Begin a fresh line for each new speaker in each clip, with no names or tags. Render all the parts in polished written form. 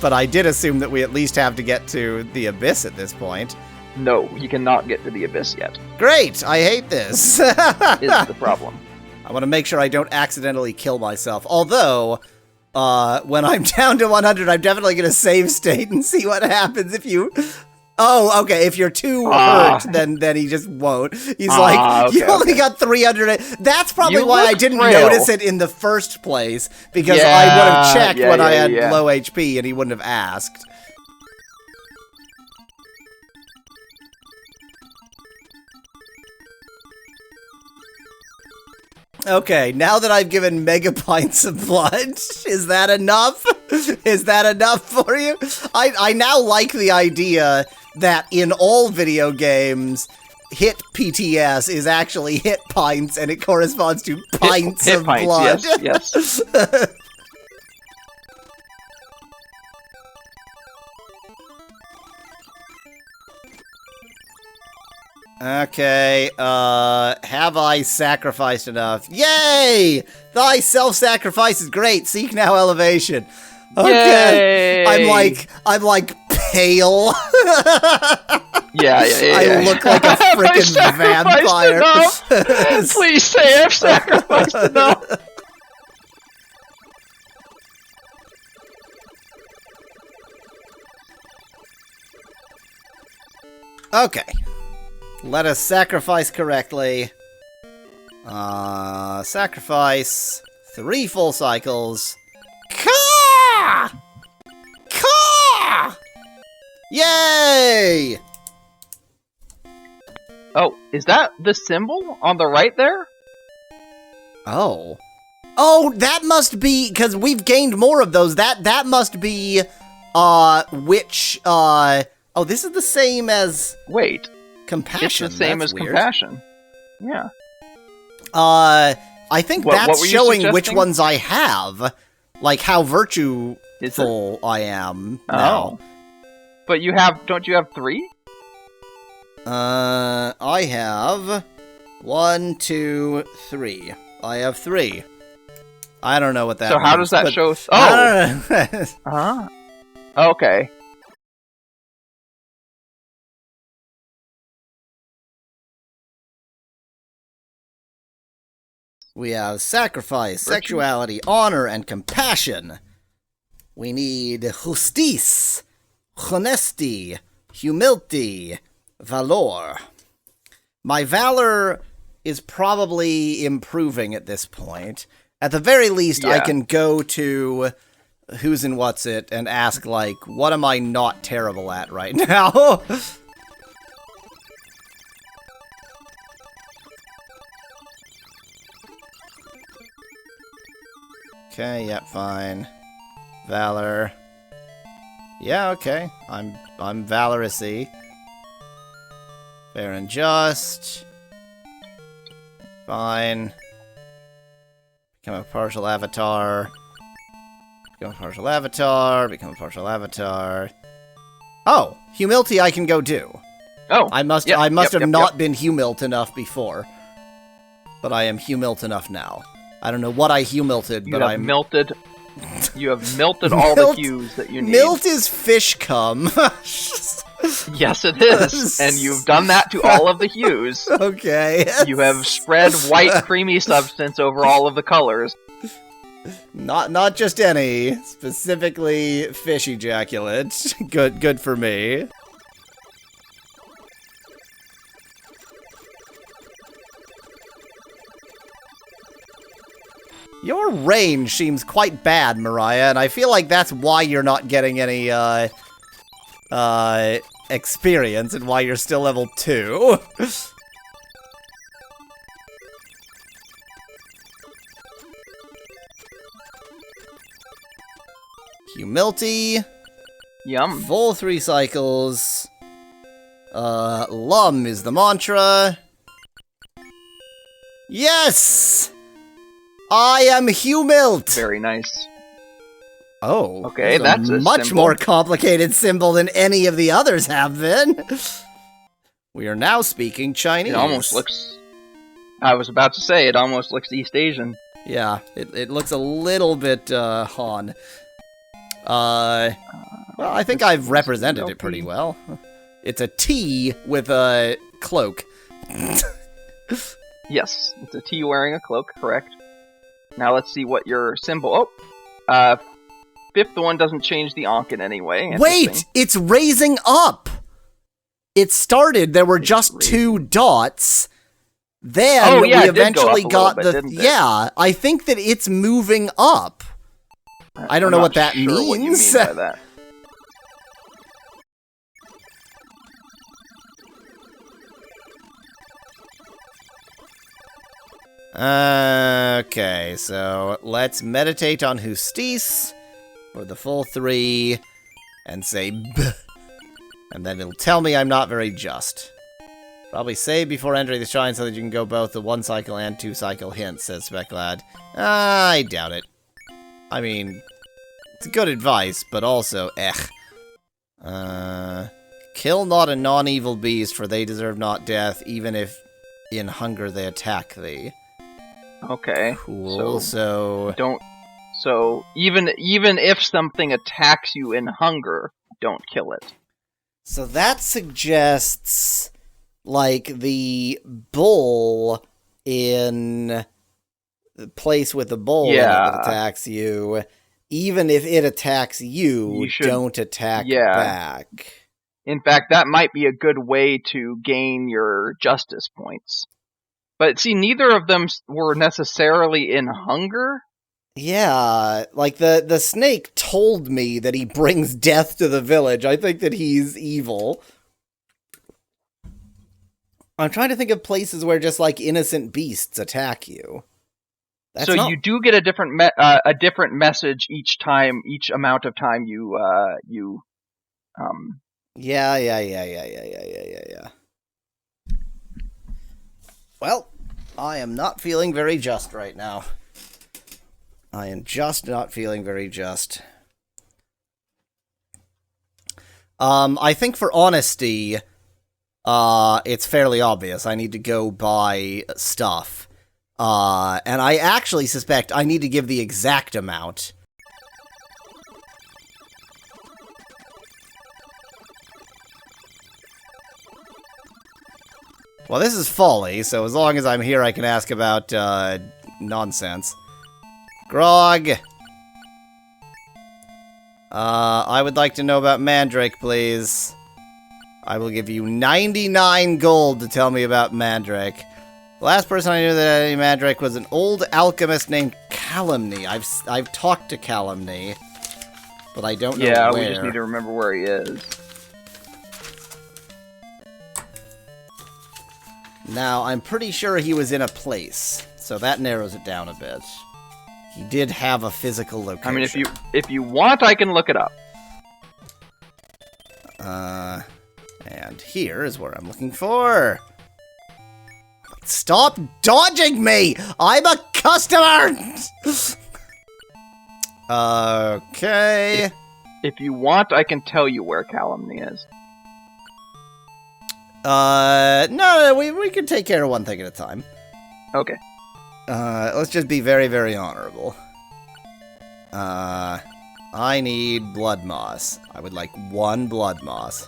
but I did assume that we at least have to get to the Abyss at this point.
No, you cannot get to the Abyss yet.
Great! I hate this!
Is the problem.
I want to make sure I don't accidentally kill myself. Although, when I'm down to 100, I'm definitely going to save state and see what happens if you... Oh, okay, if you're too hurt, then he just won't. He's like,
okay,
you only got 300... That's probably why I didn't notice it in the first place, because I would have checked when I had low HP, and he wouldn't have asked. Okay, now that I've given mega pints of blood, is that enough? Is that enough for you? I now like the idea that in all video games, hit PTS is actually hit pints, and it corresponds to pints of blood.
Yes.
Okay, have I sacrificed enough? Yay! Thy self-sacrifice is great. Seek now elevation. Okay.
Yay!
I'm like pale.
Yeah.
I look like a freaking vampire.
Please say I've sacrificed enough.
Okay. Let us sacrifice correctly. Sacrifice 3 full cycles. Caw! Caw! Yay!
Oh, is that the symbol on the right there?
Oh. Oh, that must be, because we've gained more of those. That must be, which, oh, this is the same as...
Wait.
Compassion.
It's the same as
weird.
compassion. Yeah.
I think that's
what
showing which ones I have. Like how virtueful I am now.
But don't you have 3?
I have 1, 2, 3. I have 3. I don't know what that means.
So how does that show?
Oh!
Okay.
We have sacrifice, sexuality, honor, and compassion. We need justice, honesty, humility, valor. My valor is probably improving at this point. At the very least, I can go to Who's and What's It and ask, like, what am I not terrible at right now? Okay, yep, fine. Valor. Yeah, okay. I'm valorousy. Fair and just. Fine. Become a partial avatar. Become a partial avatar. Become a partial avatar. Oh! Humility I can go do.
Oh.
I must have not been humiled enough before. But I am humiled enough now. I don't know what I humilted, but I'm...
You have melted all the hues that you need.
Milt is fish cum.
Yes, it is. And you've done that to all of the hues.
Okay.
You have spread white, creamy substance over all of the colors.
Not just any. Specifically fish ejaculate. Good for me. Your range seems quite bad, Mariah, and I feel like that's why you're not getting any, experience and why you're still level 2. Humility.
Yum.
Full 3 cycles. Lum is the mantra. Yes! I am humiled!
Very nice.
Oh.
Okay, that's a
much
symbol.
more complicated symbol than any of the others have been. We are now speaking Chinese.
It almost looks... I was about to say, it almost looks East Asian.
Yeah, it looks a little bit, Han. Well, I think I've represented it pretty well. It's a T with a cloak.
Yes, it's a T wearing a cloak, correct. Now let's see what your symbol... Oh! Fifth one doesn't change the Ankh in any way.
Wait! It's raising up! It started, there were just 2 dots. Then we eventually got the... Yeah, I think that it's moving up. I don't know what that means.
What you mean by that.
Okay, so let's meditate on Justice for the full 3 and say B. And then it'll tell me I'm not very just. Probably save before entering the shrine so that you can go both the 1 cycle and 2 cycle hints, says Speclad. I doubt it. I mean, it's good advice, but also, kill not a non-evil beast, for they deserve not death, even if in hunger they attack thee.
Okay.
Cool, so...
So, even if something attacks you in hunger, don't kill it.
So that suggests, like, the bull in the place with the bull that attacks you, even if it attacks you don't attack back.
In fact, that might be a good way to gain your justice points. But see, neither of them were necessarily in hunger.
Yeah, like the snake told me that he brings death to the village. I think that he's evil. I'm trying to think of places where just like innocent beasts attack you.
You do get a different message each amount of time you.
Yeah. Well, I am not feeling very just right now. I am just not feeling very just. I think for honesty, it's fairly obvious. I need to go buy stuff. And I actually suspect I need to give the exact amount. Well, this is folly, so as long as I'm here I can ask about, nonsense. Grog! I would like to know about Mandrake, please. I will give you 99 gold to tell me about Mandrake. The last person I knew that had any Mandrake was an old alchemist named Calumny. I've talked to Calumny, but I don't know where.
Yeah, we just need to remember where he is.
Now, I'm pretty sure he was in a place, so that narrows it down a bit. He did have a physical location.
I mean, if you want, I can look it up.
And here is where I'm looking for. Stop dodging me! I'm a customer! Okay.
If you want, I can tell you where Calumny is.
No, we can take care of one thing at a time.
Okay.
Let's just be very, very honorable. I need blood moss. I would like 1 blood moss.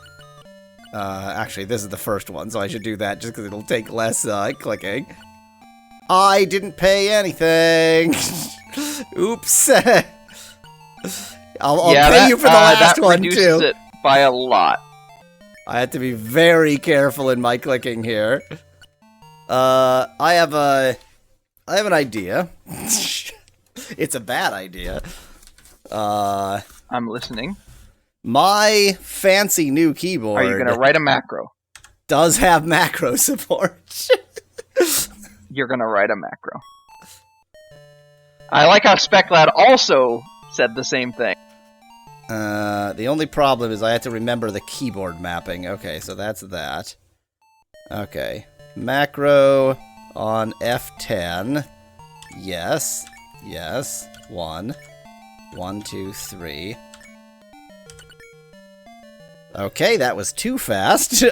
Actually, this is the first one, so I should do that just because it'll take less, clicking. I didn't pay anything! Oops! I'll pay you for the last one, too.
That reduces it by a lot.
I had to be very careful in my clicking here. I have an idea. It's a bad idea.
I'm listening.
My fancy new keyboard...
Are you going to write a macro?
...does have macro support.
You're going to write a macro. I like how Speclad also said the same thing.
The only problem is I have to remember the keyboard mapping. Okay, so that's that. Okay. Macro on F10. Yes. 1. 1, 2, 3. Okay, that was too fast.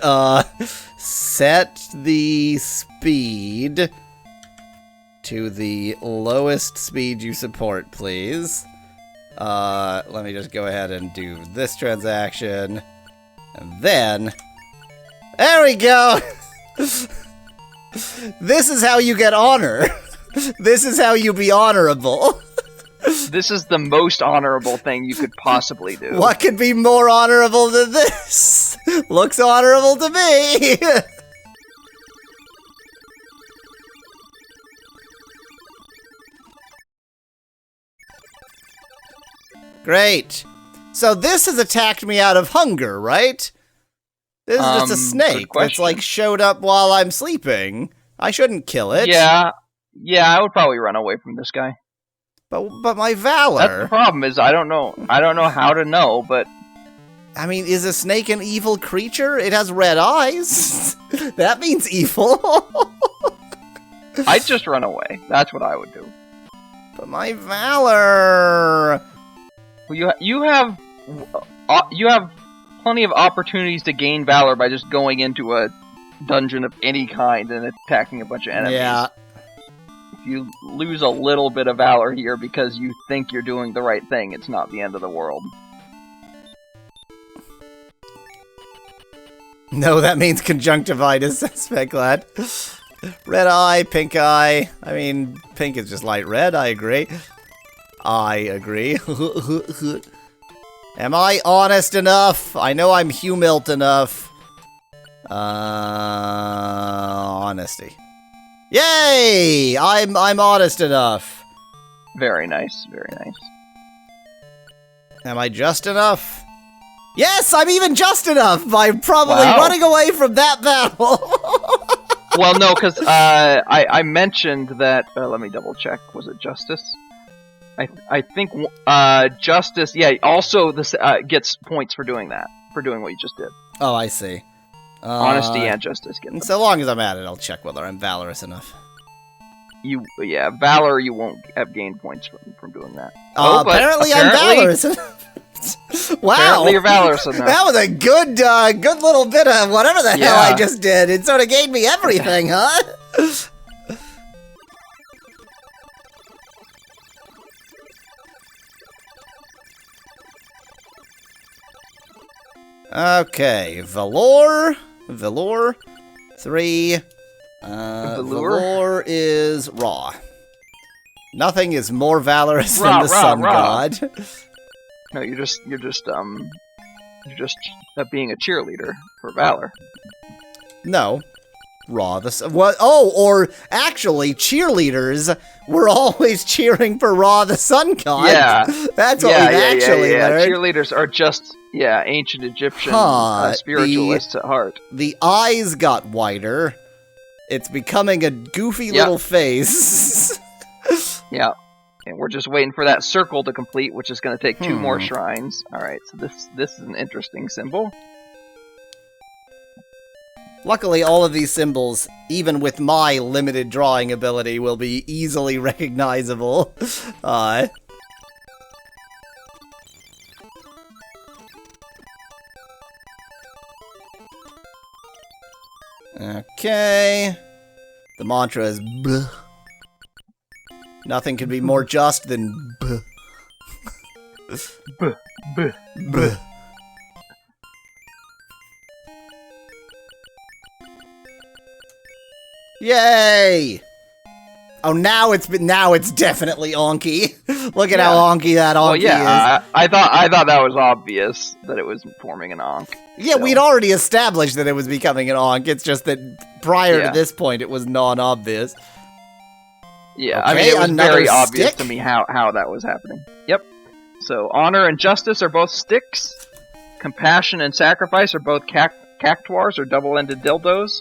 Set the speed to the lowest speed you support, please. Let me just go ahead and do this transaction. And then... There we go! This is how you get honor. This is how you be honorable.
This is the most honorable thing you could possibly do.
What could be more honorable than this? Looks honorable to me. Great. So this has attacked me out of hunger, right? This is just a snake that's like showed up while I'm sleeping. I shouldn't kill it.
Yeah, I would probably run away from this guy.
But my valor.
That's the problem is I don't know how to know, but
I mean, is a snake an evil creature? It has red eyes. That means evil.
I'd just run away. That's what I would do.
But my valor.
Well, you have plenty of opportunities to gain valor by just going into a dungeon of any kind and attacking a bunch of enemies.
Yeah.
If you lose a little bit of valor here because you think you're doing the right thing, it's not the end of the world.
No, that means conjunctivitis, Speglad. Red eye, pink eye. I mean, pink is just light red, I agree. I agree. Am I honest enough? I know I'm humiled enough. Honesty. Yay! I'm honest enough.
Very nice, very nice.
Am I just enough? Yes, I'm even just enough by probably running away from that battle.
Well, no, because I mentioned that. Let me double check. Was it Justice? I think Justice. Yeah. Also, this gets points for doing that. For doing what you just did.
Oh, I see.
Honesty and Justice get them.
So long as I'm at it, I'll check whether I'm valorous enough.
Valor. You won't have gained points from doing that.
Apparently I'm valorous enough. Wow.
Apparently you're valorous enough.
That was a good little bit of whatever the hell I just did. It sort of gave me everything, huh? Okay, Valor 3. Valor is raw. Nothing is more valorous than the sun god.
No, you're just being a cheerleader for valor.
No. Raw what? Oh, or actually, cheerleaders were always cheering for Ra the sun god.
Yeah,
that's what we've actually learned.
Cheerleaders are just ancient Egyptian spiritualists at heart.
The eyes got wider. It's becoming a goofy little face.
Yeah. And we're just waiting for that circle to complete, which is going to take 2 more shrines. Alright, so this is an interesting symbol.
Luckily, all of these symbols, even with my limited drawing ability, will be easily recognizable. Okay. The mantra is bleh. Nothing can be more just than bleh. Bleh. Yay! Oh, now it's definitely Anki. Look at how Anki that Anki is.
I thought that was obvious that it was forming an Ankh.
Yeah, we'd already established that it was becoming an Ankh. It's just that prior to this point, it was non-obvious.
Yeah,
okay,
I mean, it was very
stick?
obvious to me how that was happening. Yep. So, honor and justice are both sticks. Compassion and sacrifice are both cactuars or double-ended dildos.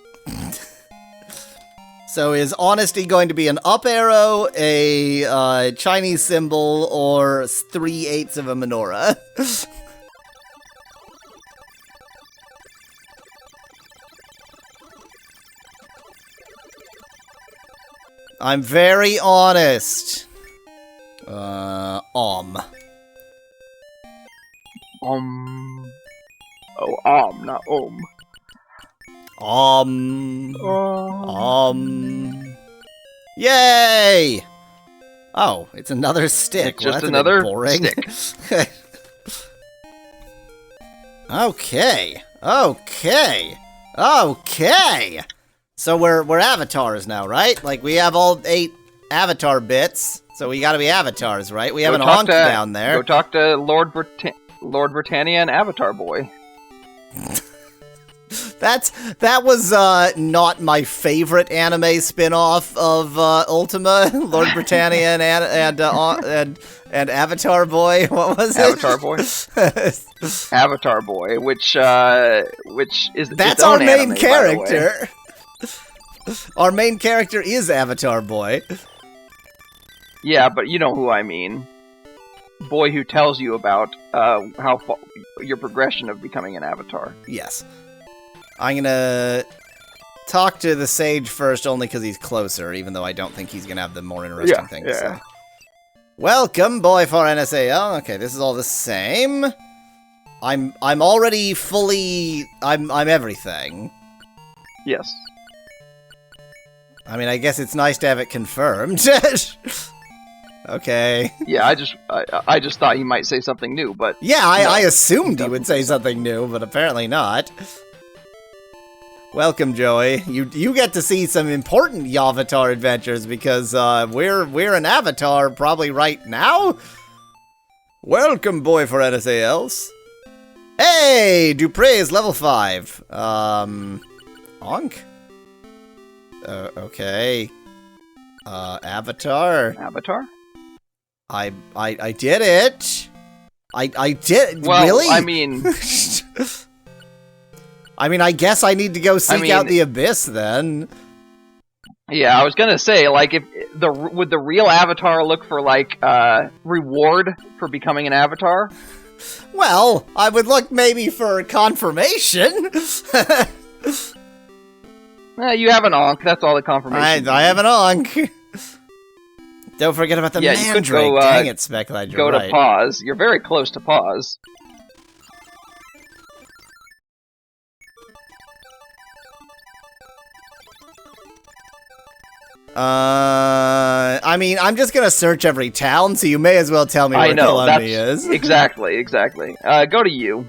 So is honesty going to be an up arrow, a Chinese symbol, or 3/8 of a menorah? I'm very honest.
Oh, not
Yay! Oh, it's another stick.
It's
Well,
just
that's
another
a bit boring.
stick.
Okay. So we're avatars now, right? Like, we have all 8 avatar bits, so we gotta be avatars, right? We have an Ankh down there.
Go talk to Lord Britannia and Avatar Boy.
That was not my favorite anime spin-off of Ultima, Lord Britannia and Avatar Boy. What was it?
Avatar Boy. Avatar Boy, which is
that's
its own
our main
anime,
character. Our main character is Avatar Boy.
Yeah, but you know who I mean. Boy who tells you about your progression of becoming an avatar.
Yes. I'm gonna talk to the sage first, only because he's closer, even though I don't think he's gonna have the more interesting thing to say. Welcome, boy for NSAL. Okay, this is all the same. I'm already fully... I'm everything.
Yes.
I mean, I guess it's nice to have it confirmed. Okay.
Yeah, I just thought he might say something new, but...
Yeah, I assumed he would say something new, but apparently not. Welcome, Joey. You get to see some important Yavatar adventures because we're an avatar probably right now. Welcome, boy for NSALs. Hey, Dupre is level 5. Onk? Okay. Avatar.
Avatar?
I did it. I did.
Well,
really?
I mean...
I mean, I guess I need to go seek out the abyss then.
Yeah, I was gonna say, like, would the real avatar look for, like, reward for becoming an avatar?
Well, I would look maybe for confirmation.
You have an Ankh, that's all the confirmation.
I have an Ankh. Don't forget about the Mandrake.
Go,
dang it, Speculite, you're right.
Go to pause. You're very close to pause.
I mean, I'm just gonna search every town, so you may as well tell me where Columbia is.
Exactly. Go to you.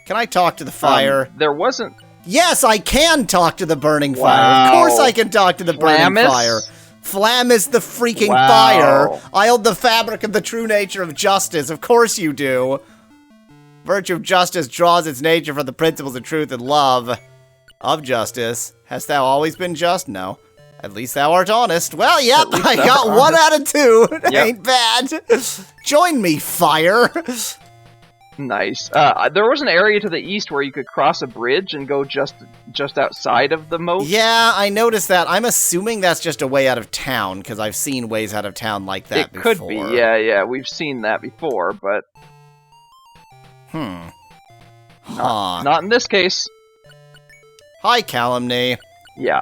Can I talk to the fire?
There wasn't...
Yes, I can talk to the burning fire. Of course I can talk to the burning fire. Flam is the freaking fire. I hold the fabric of the true nature of justice. Of course you do. Virtue of justice draws its nature from the principles of truth and love. Of justice. Hast thou always been just? No. At least thou art honest. Well, yep, I got 1 out of 2. Yep. Ain't bad. Join me, fire.
Nice. There was an area to the east where you could cross a bridge and go just outside of the moat.
Yeah, I noticed that. I'm assuming that's just a way out of town, because I've seen ways out of town like that before.
It could be, yeah, we've seen that before, but... Not in this case.
Hi, Calumny.
Yeah.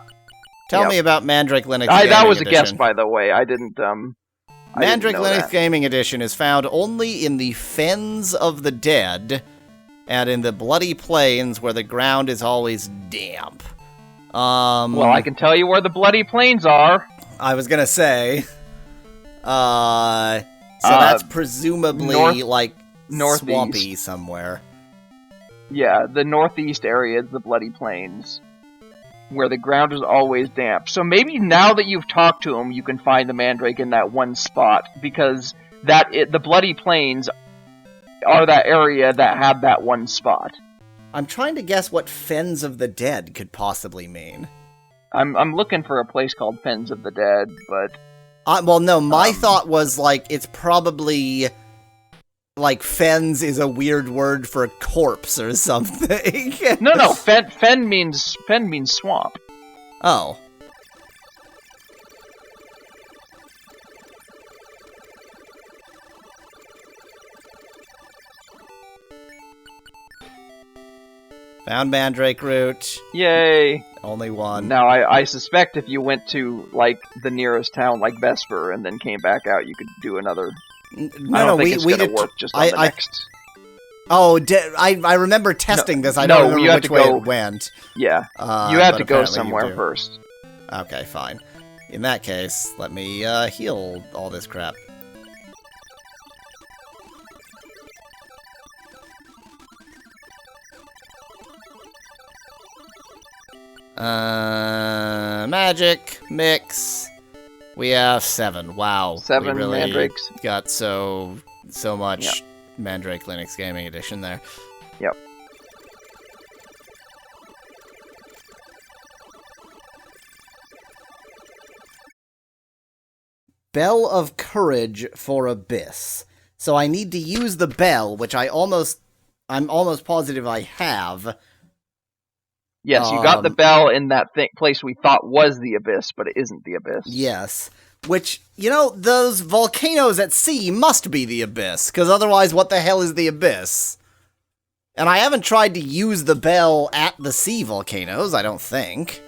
Tell me about Mandrake Linux
Gaming
That was
a guess, by the way. I didn't,
Mandrake Linux Gaming Edition is found only in the Fens of the Dead and in the Bloody Plains where the ground is always damp.
Well, I can tell you where the Bloody Plains are.
I was gonna say. So that's presumably, northeast. Swampy somewhere.
Yeah, the northeast area is the Bloody Plains, where the ground is always damp. So maybe now that you've talked to him, you can find the Mandrake in that one spot, because the Bloody Plains are that area that had that one spot.
I'm trying to guess what Fens of the Dead could possibly mean.
I'm looking for a place called Fens of the Dead, but...
well, no, my thought was, it's probably... Fens is a weird word for a corpse or something.
No, fen means swamp.
Oh. Found Mandrake Root.
Yay!
Only one.
Now, I suspect if you went to, the nearest town, like Vesper, and then came back out, you could do another...
No, we did.
Work just on the next.
Oh, I remember testing this. I don't remember which way it went.
Yeah, you had to go
apparently
somewhere first.
Okay, fine. In that case, let me heal all this crap. Magic, mix. We have 7. Wow.
7
we really
mandrakes.
Got so much Mandrake Linux Gaming Edition there.
Yep.
Bell of Courage for Abyss. So I need to use the bell, which I'm almost positive I have.
Yes, you got the bell in that place we thought was the Abyss, but it isn't the Abyss.
Yes. Which, you know, those volcanoes at sea must be the Abyss, because otherwise what the hell is the Abyss? And I haven't tried to use the bell at the sea volcanoes, I don't think.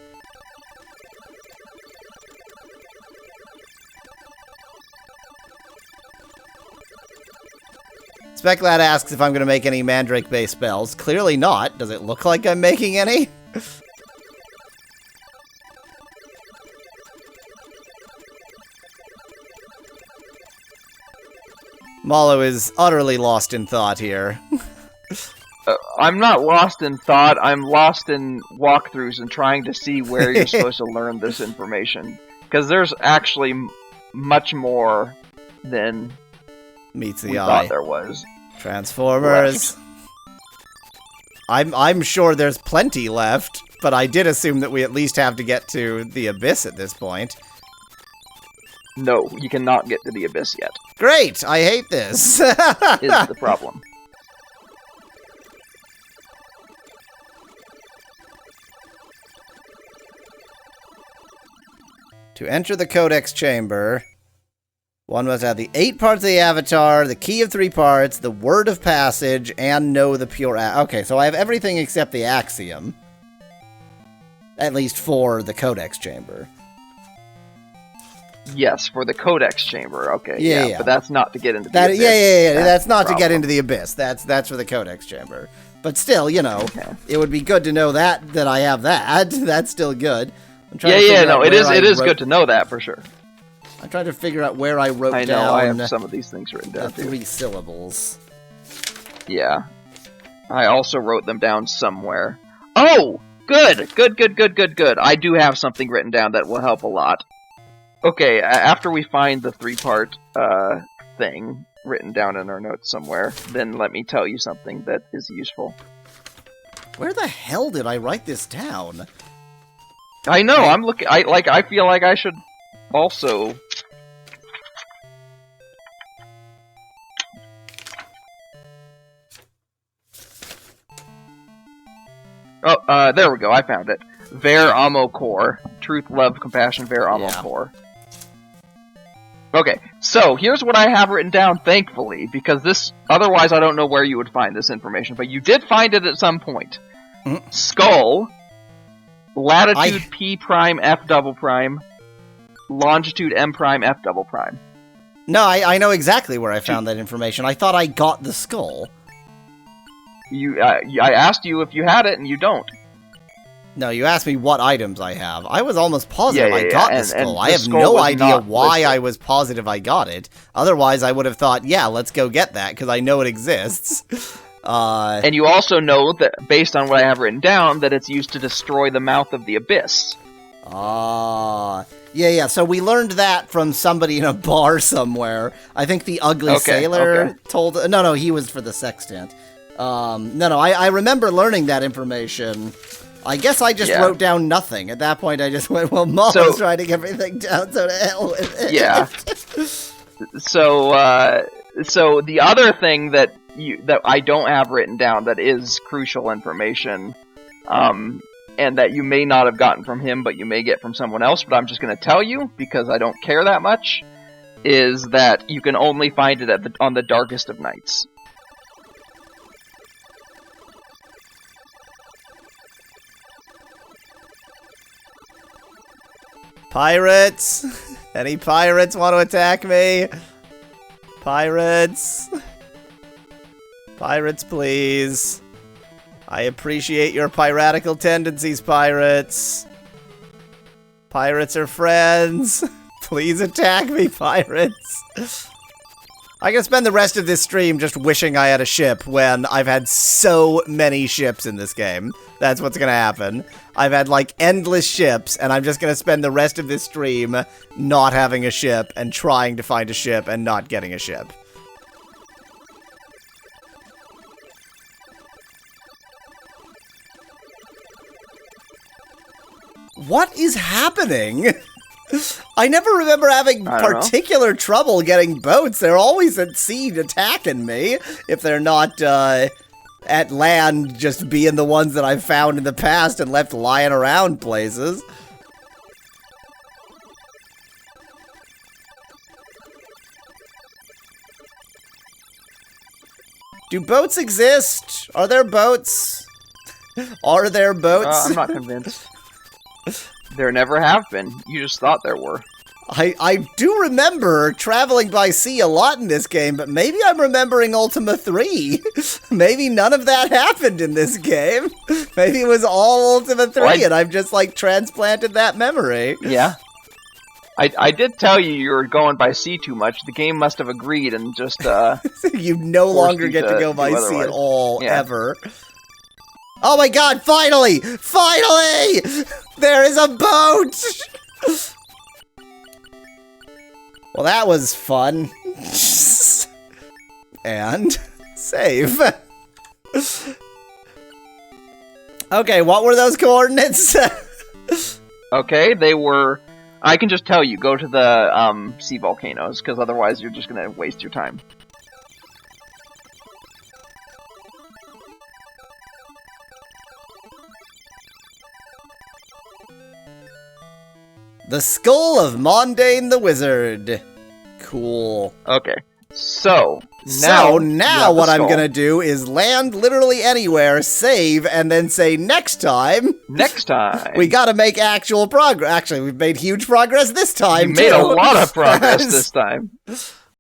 Speclad asks if I'm going to make any Mandrake-based spells. Clearly not. Does it look like I'm making any? Mallow is utterly lost in thought here.
I'm not lost in thought. I'm lost in walkthroughs and trying to see where you're supposed to learn this information. Because there's actually much more than
meets the
we
eye.
Thought there was.
Transformers. I'm sure there's plenty left, but I did assume that we at least have to get to the Abyss at this point.
No, you cannot get to the Abyss yet.
Great! I hate this!
Is the problem.
To enter the Codex Chamber, one must have the 8 parts of the Avatar, the Key of 3 parts, the Word of Passage, and know the pure... Okay, so I have everything except the Axiom. At least for the Codex Chamber.
Yes, for the Codex Chamber. Okay,
yeah.
But that's not to get into the Abyss.
Yeah. That's not to get into the Abyss. That's for the Codex Chamber. But still, you know, It would be good to know that I have that. That's still good. I'm trying
it is good to know that for sure.
I'm trying to figure out where I wrote down.
I know, I have some of these things written down
the
too.
3 syllables.
Yeah. I also wrote them down somewhere. Oh! Good! Good. I do have something written down that will help a lot. Okay, after we find the 3-part thing written down in our notes somewhere, then let me tell you something that is useful.
Where the hell did I write this down?
I know, I'm looking... I feel like I should also... Oh, there we go, I found it. Ver Amo Core. Truth, Love, Compassion, Ver Amo Core. Okay, so here's what I have written down, thankfully, because this... Otherwise, I don't know where you would find this information, but you did find it at some point. Mm-hmm. Skull, latitude P prime F double prime, longitude M prime F double prime.
No, I know exactly where I found that information. I thought I got the skull.
I asked you if you had it, and you don't.
No, you asked me what items I have. I was almost positive I got the skull. I have no idea why I was positive I got it. Otherwise, I would have thought, yeah, let's go get that, because I know it exists.
And you also know that, based on what I have written down, that it's used to destroy the mouth of the Abyss.
Yeah, so we learned that from somebody in a bar somewhere. I think the Ugly Sailor told... No, he was for the Sextant. I remember learning that information. I guess I just wrote down nothing. At that point, I just went, well, Mallow's writing everything down, so to hell with it.
Yeah. So the other thing that I don't have written down that is crucial information, and that you may not have gotten from him, but you may get from someone else, but I'm just going to tell you, because I don't care that much, is that you can only find it on the darkest of nights.
Pirates! Any pirates want to attack me? Pirates! Pirates, please. I appreciate your piratical tendencies, pirates. Pirates are friends. Please attack me, pirates. I'm gonna spend the rest of this stream just wishing I had a ship when I've had so many ships in this game. That's what's gonna happen. I've had, like, endless ships, and I'm just gonna spend the rest of this stream not having a ship and trying to find a ship and not getting a ship. What is happening? I never remember having particular trouble getting boats. They're always at sea attacking me. If they're not, at land, just being the ones that I've found in the past and left lying around places. Do boats exist? Are there boats? Are there boats?
I'm not convinced. There never have been. You just thought there were.
I do remember traveling by sea a lot in this game, but maybe I'm remembering Ultima III. Maybe none of that happened in this game. Maybe it was all Ultima III, and I've just, like, transplanted that memory.
Yeah. I did tell you were going by sea too much. The game must have agreed and just,
You no longer get to go by sea at all, ever. Oh my god, finally! Finally! There is a boat! Well, that was fun. And save. Okay, what were those coordinates?
Okay, they were... I can just tell you, go to the sea volcanoes, because otherwise you're just going to waste your time.
The Skull of Mondane the Wizard. Cool.
Okay. So now
what I'm gonna do is land literally anywhere, save, and then say next time.
Next time.
We gotta make actual progress. Actually, we've made huge progress this time,
You made a lot of progress this time.